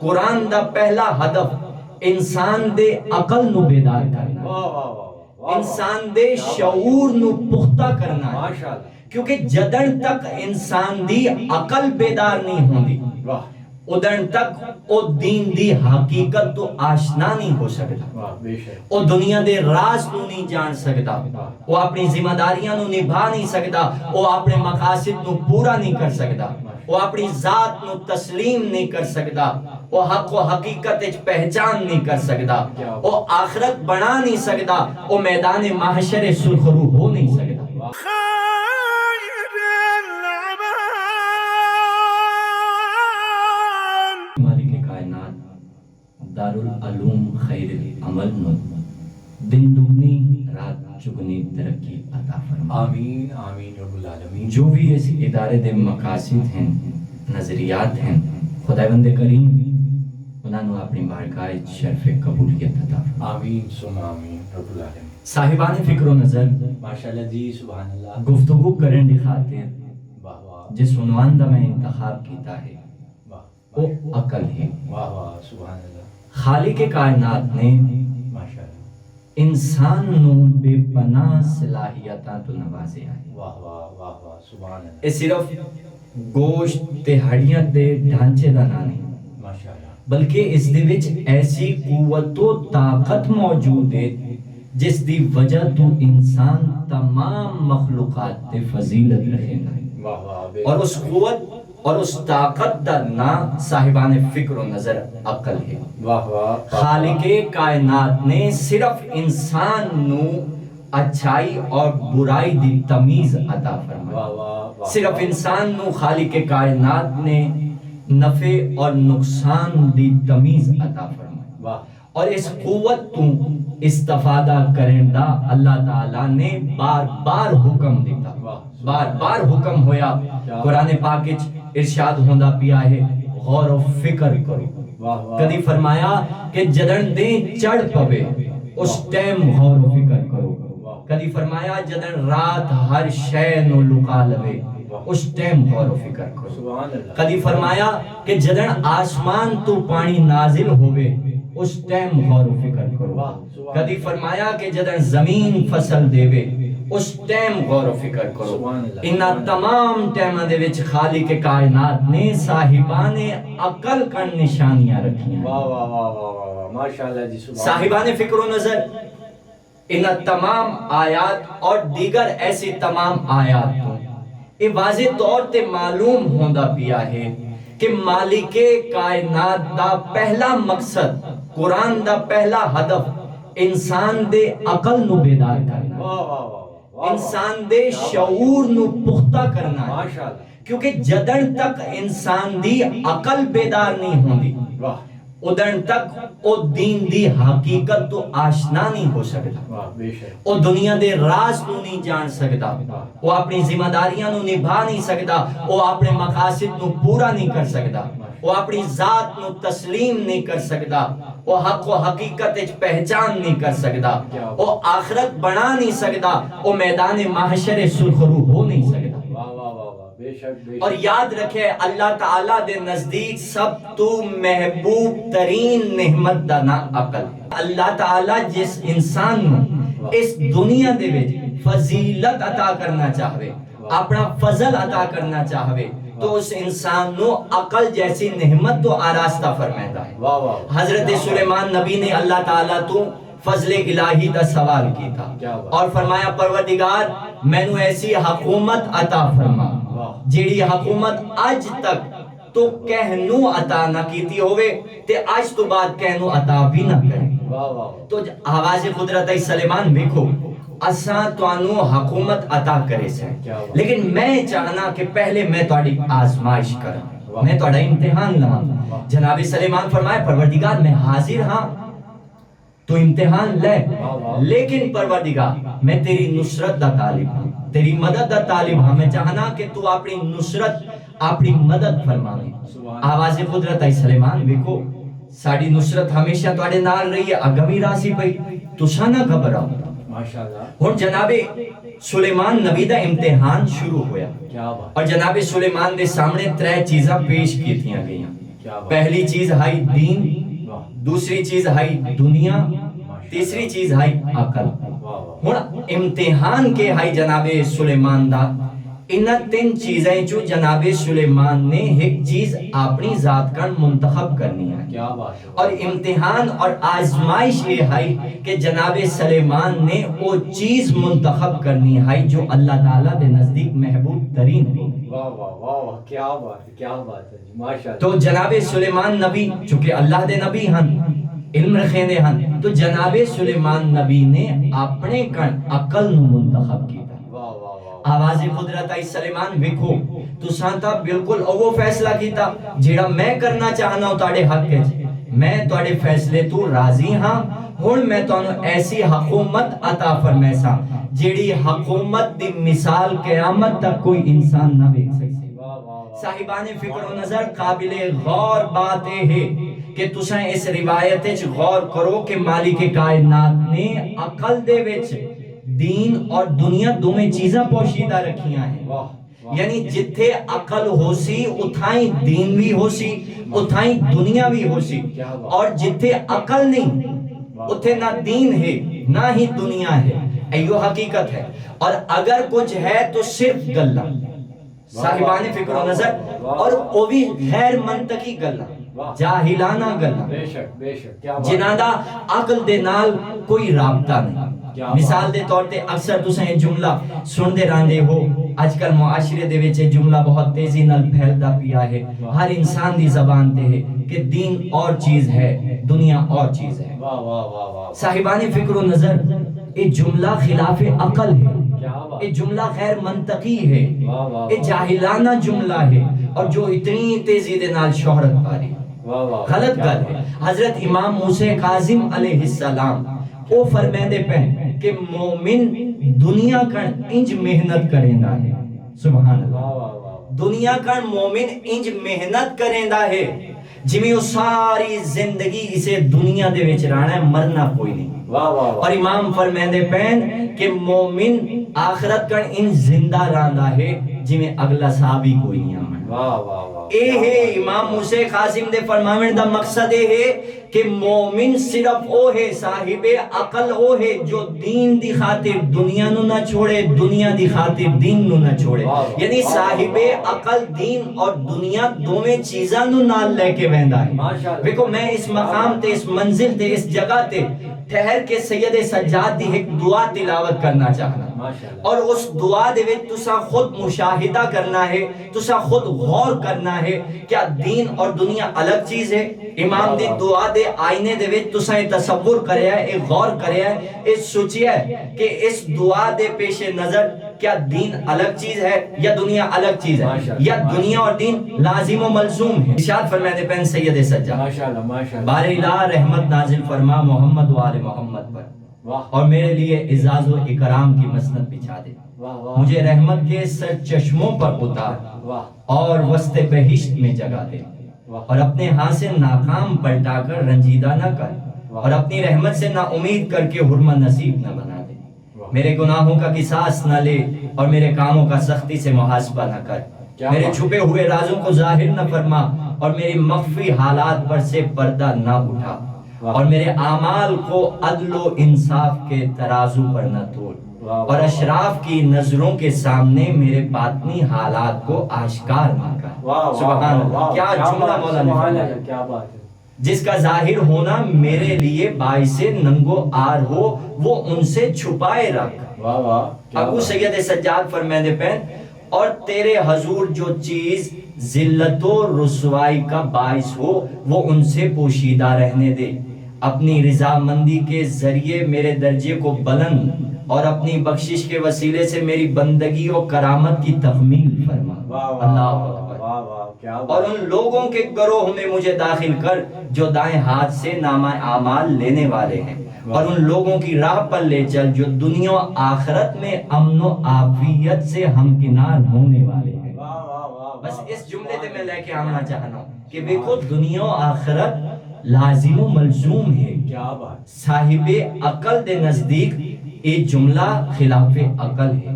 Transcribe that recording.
قرآن دا پہلا ہدف انسان دے عقل نو بیدار کرنا، انسان دے شعور نو پختہ کرنا ہے، کیونکہ جدن تک انسان دی عقل بیدار نہیں ہوندی ادن تک او دین دی حقیقت تو آشنا نہیں ہو سکتا، او دنیا دے راز نو نہیں جان سکتا، او اپنی ذمہ داریاں نو نبھا نہیں سکتا، او اپنے مقاصد نو پورا نہیں کر سکتا، وہ اپنی ذات نو تسلیم نہیں کر سکتا، وہ حق و حقیقت پہچان نہیں کر سکتا، وہ آخرت بنا نہیں سکتا، وہ میدان محشر سرخرو ہو نہیں سکتا۔ مالک کائنات دارالعلوم خیر العمل نو دن دگنی رات چگنی ترقی عطا فرما، آمین آمین رب العالمین۔ جو بھی اس ادارے دے مقاصد ہیں، نظریات ہیں، خداوند کریم انہاں نو اپنی بارگاہ شرف قبولیت عطا فرما، آمین ثم آمین رب العالمین۔ صاحبان فکر و نظر، ماشاءاللہ جی، سبحان اللہ، گفتگو کرن دی خاطر واہ واہ جس عنوان دا میں انتخاب کیتا ہے واہ وہ عقل ہے۔ واہ واہ سبحان اللہ، خالق کائنات نے ماشاءاللہ، انسان نو بے پناہ صلاحیتاں تو نوازیا ہے۔ واہ واہ واہ واہ سبحان اللہ، یہ صرف گوشت تے ہڈیاں دے ڈھانچے دا نہ نہیں، ماشاءاللہ، بلکہ اس دے وچ ایسی قوت و طاقت موجود ہے جس دی وجہ تو انسان تمام مخلوقات تے فضیلت رکھے گا، واہ واہ، اور اس قوت اور اس طاقت دا نام صاحبان فکر و نظر عقل ہے۔ واہ واہ، خالق کائنات نے صرف انسان نو اچھائی اور برائی دی تمیز عطا فرمائی، واہ واہ، صرف انسان نو خالق کائنات نے نفع اور نقصان دی تمیز عطا فرمائی، واہ، اور اس قوت تو استفادہ کرن دا اللہ تعالیٰ نے بار بار حکم دیتا، بار بار حکم ہویا۔ قرآن پاک وچ ارشاد ہوندا پیا ہے غور و فکر کرو، واہ واہ، کدی فرمایا کہ جدن دے چڑھ پوے اس ٹائم غور و فکر کرو، کدی فرمایا جدن رات ہر شے نو لکا لوے اس ٹائم غور و فکر کرو، سبحان اللہ، کدی فرمایا کہ جدن آسمان تو پانی نازل ہوئے اس ٹائم غور و فکر کرو، کدی فرمایا کہ جدن زمین فصل دے اس ٹائم غور و فکر کرو۔ انہا تمام ٹائمہ دے وچ خالق کائنات نے صاحبان عقل کا نشانیاں رکھیاں، واہ واہ واہ واہ واہ، ماشاءاللہ جی، سبحان اللہ، صاحبان فکر و نظر انہا تمام آیات اور دیگر ایسی تمام آیات تو یہ واضح طور تے معلوم ہوندہ پیا ہے کہ مالک کائنات دا پہلا مقصد، قرآن دا پہلا ہدف انسان دے عقل نو بیدار کرنا، واہ واہ واہ، انسان دے شعور نو پختہ کرنا ہے، ماشاءاللہ، کیونکہ جدن تک انسان دی عقل بیدار نہیں ہوندی واہ ادن تک او دین دی حقیقت تو آشنا نہیں ہو سکتا، واہ، بے شک، او دنیا دے راز نو نہیں جان سکتا، وہ اپنی ذمہ داریاں نو نبھا نہیں سکتا، وہ اپنے مقاصد نو پورا نہیں کر سکتا، وہ اپنی ذات نو تسلیم نہیں کر سکتا، وہ حق و حقیقت پہچان نہیں کر سکتا، وہ آخرت بنا نہیں سکتا، وہ میدان محشر سرخرو ہو نہیں سکتا۔ واہ واہ واہ واہ، بے شک، بے اور شک، یاد رکھے اللہ تعالیٰ دے نزدیک سب تو محبوب ترین نعمت دا نا عقل ہے۔ اللہ تعالیٰ جس انسان نو اس دنیا دے وچ فضیلت عطا کرنا چاہوے، اپنا فضل عطا کرنا چاہوے، تو اس انسان نو عقل جیسی نعمت تو آراستہ فرمائدہ ہے۔ واہ واہ، حضرت سلیمان نبی نے اللہ تعالیٰ تو فضل الہی دا سوال کی تھا اور فرمایا پروردگار میں نو ایسی حکومت عطا فرما جیڑی حکومت آج تک تو کہنو عطا نہ کیتی ہوئے تے آج تو بعد کہنو عطا بھی نہ کرے۔ واہ واہ، تو آواز قدرت سلیمان دیکھو اساں توانو حکومت عطا کرے سے، لیکن میں چاہنا کہ پہلے میں تواڈی آزمائش کروں، میں تواڈا امتحان لواں۔ جناب سلیمان فرمائے پروردگار میں حاضر ہاں، تو امتحان لے، لیکن پروردگار میں تیری نصرت دا طالب ہوں، تیری مدد دا طالب ہوں، میں چاہنا کہ تو اپنی نصرت اپنی مدد فرمائے۔ آواز قدرت سلیمان دیکھو ساڑی نصرت ہمیشہ تواڈے نال رہی ہے، اگمی راسی پئی تساں نہ گھبراؤ۔ ماشاءاللہ، اور جناب سلیمان نبی دا امتحان شروع ہویا کیا بات، اور جناب سلیمان دے سامنے 3 چیزاں پیش کیتیاں گئیاں۔ کیا بات پہلی چیز ہے دین، واہ دوسری چیز ہے دنیا، تیسری چیز ہے عقل۔ واہ واہ ہن امتحان کے ہے جناب سلیمان دا، ان تین چیزیں جو جناب سلیمان نے ایک چیز اپنی ذات کا منتخب کرنی ہے، کیا بات ہے اور امتحان اور آزمائش یہ ہے کہ جناب سلیمان نے وہ چیز منتخب کرنی ہے جو اللہ تعالیٰ دے نزدیک محبوب ترین ہے۔ واہ واہ واہ واہ کیا بات ہے، کیا بات ہے جی، ماشاء اللہ۔ تو جناب سلیمان نبی چونکہ اللہ دے نبی ہن، علم رکھیندے ہن، تو جناب سلیمان نبی نے اپنے کن عقل نو منتخب کیتا۔ واہ واہ واہ آواز قدرت آئی سلیمان ویکھو تو سانتا بالکل وہ فیصلہ کیتا جیڑا میں کرنا چاہنا ہوں تاڑے حق کے، میں تاڑے فیصلے تو راضی ہاں، ہن میں تانوں ایسی حکومت عطا فرمیسا جیڑی حکومت دی مثال قیامت تک کوئی انسان نہ دیکھ سکے۔ واہ واہ صاحبان فکر و نظر قابل غور بات ہے کہ تساں اس روایت وچ غور کرو کہ مالک کائنات نے عقل دے وچ دین اور دنیا دوویں چیزاں پوشیدہ رکھیاں ہیں، واہ یعنی جتھے عقل ہو سی اتھائیں دین بھی ہو سی، اتھائیں دنیا بھی ہو سی، اور جتھے عقل نہیں اتھے نہ دین ہے نہ ہی دنیا ہے، ایو حقیقت ہے۔ اور اگر کچھ ہے تو صرف گلہ، صاحبان فکر و نظر، اور وہ بھی غیر منطقی گلہ، جاہلانہ گلہ، بے شک بے شک، کیا بات ہے۔ جنہاں دا عقل دے نال کوئی رابطہ نہیں۔ مثال دے طور تے اکثر تساں یہ جملہ سن دے راندے ہو، آج کل معاشرے دے وچ یہ جملہ بہت تیزی نال پھیلدا پیا ہے، ہر انسان دی زبان تے ہے کہ دین اور چیز ہے، دنیا اور چیز ہے۔ واہ واہ واہ واہ صاحبان فکر و نظر، یہ جملہ خلاف عقل ہے، کیا بات، یہ جملہ غیر منطقی ہے، واہ واہ یہ جاہلانہ جملہ ہے، اور جو اتنی تیزی دے نال شہرت پا رہی ہے، واہ واہ غلط گل ہے۔ حضرت امام موسیٰ کاظم علیہ السلام وہ فرمیندے پہن کہ مومن دنیا کا انج محنت کریندا ہے، سبحان اللہ، واہ واہ واہ دنیا کا مومن انج محنت کریندا ہے جویں وہ ساری زندگی اسے دنیا دے وچ رہنا ہے، مرنا کوئی نہیں۔ واہ واہ اور امام فرمیندے پہن کہ مومن آخرت کا انج زندہ رہندا ہے جویں اگلا سا بھی کوئی نہیں آمن۔ واہ واہ واہ، اے ہے امام موسیٰ کاظم دے فرماویں دا مقصد اے ہے کہ مومن صرف او ہے، صاحب عقل او ہے جو دین دی خاطر دنیا نو نہ چھوڑے، دنیا دی خاطر دین نو نہ چھوڑے، یعنی صاحب عقل دین اور دنیا دوویں چیزاں نو نال لے کے ویندا ہے۔ دیکھو میں اس مقام تے، اس منزل تے، اس جگہ تے ٹھہر کے سید سجاد دی ایک دعا تلاوت کرنا چاہنا، اور اس دعا دے وچ تساں خود مشاہدہ کرنا ہے، تساں خود غور کرنا ہے کیا دین اور دنیا الگ چیز ہے۔ امام دی دعا دے آئینے دے وچ تساں تصور کریا ہے، غور کریا ہے، سوچیا ہے کہ اس دعا دے پیش نظر کیا دین الگ چیز ہے یا دنیا الگ چیز ہے، یا دنیا اور دین لازم و ملزوم ہے۔ ارشاد فرماتے پہن سید سجاد، ماشاءاللہ ماشاءاللہ، بار الہ رحمت نازل فرما محمد و آل محمد پر، اور میرے لیے اعزاز و اکرام کی مسند بچھا دے، مجھے رحمت کے سر چشموں پر اتار اور وسط بہشت میں جگہ دے، اور اپنے ہاتھ سے ناکام پلٹا کر رنجیدہ نہ کر، اور اپنی رحمت سے نا امید کر کے حرمت نصیب نہ بنا دے، میرے گناہوں کا قصاص نہ لے اور میرے کاموں کا سختی سے محاسبہ نہ کر، میرے چھپے ہوئے رازوں کو ظاہر نہ فرما اور میری مخفی حالات پر سے پردہ نہ اٹھا، اور میرے اعمال کو عدل و انصاف کے ترازو پر نہ توڑ، اور اشراف کی نظروں کے سامنے میرے باطنی حالات کو آشکار نہ کر۔ سبحان اللہ، کیا جملہ مولا نے فرمایا، کیا بات ہے۔ جس کا ظاہر ہونا میرے لیے باعث ننگو آر ہو وہ ان سے چھپائے رکھ۔ واہ واہ، ابو سید سجاد فرمیندے پہن، اور تیرے حضور جو چیز ذلت و رسوائی کا باعث ہو وہ ان سے پوشیدہ رہنے دے، اپنی رضامندی کے ذریعے میرے درجے کو بلند اور اپنی بخشش کے وسیلے سے میری بندگی و کرامت کی تکمیل فرما۔ اللہ اکبر۔ اور ان لوگوں کے گروہ میں مجھے داخل کر جو دائیں ہاتھ سے نامہ اعمال لینے والے ہیں، اور ان لوگوں کی راہ پر لے چل جو دنیا و آخرت میں امن و عافیت سے ہمکنار ہونے والے ہیں۔ بس اس جملے تے میں لے کے آنا چاہنا ہوں کہ دیکھو دنیا و آخرت لازم و ملزوم ہے، کیا بات، صاحب عقل دے نزدیک یہ جملہ خلاف عقل ہے،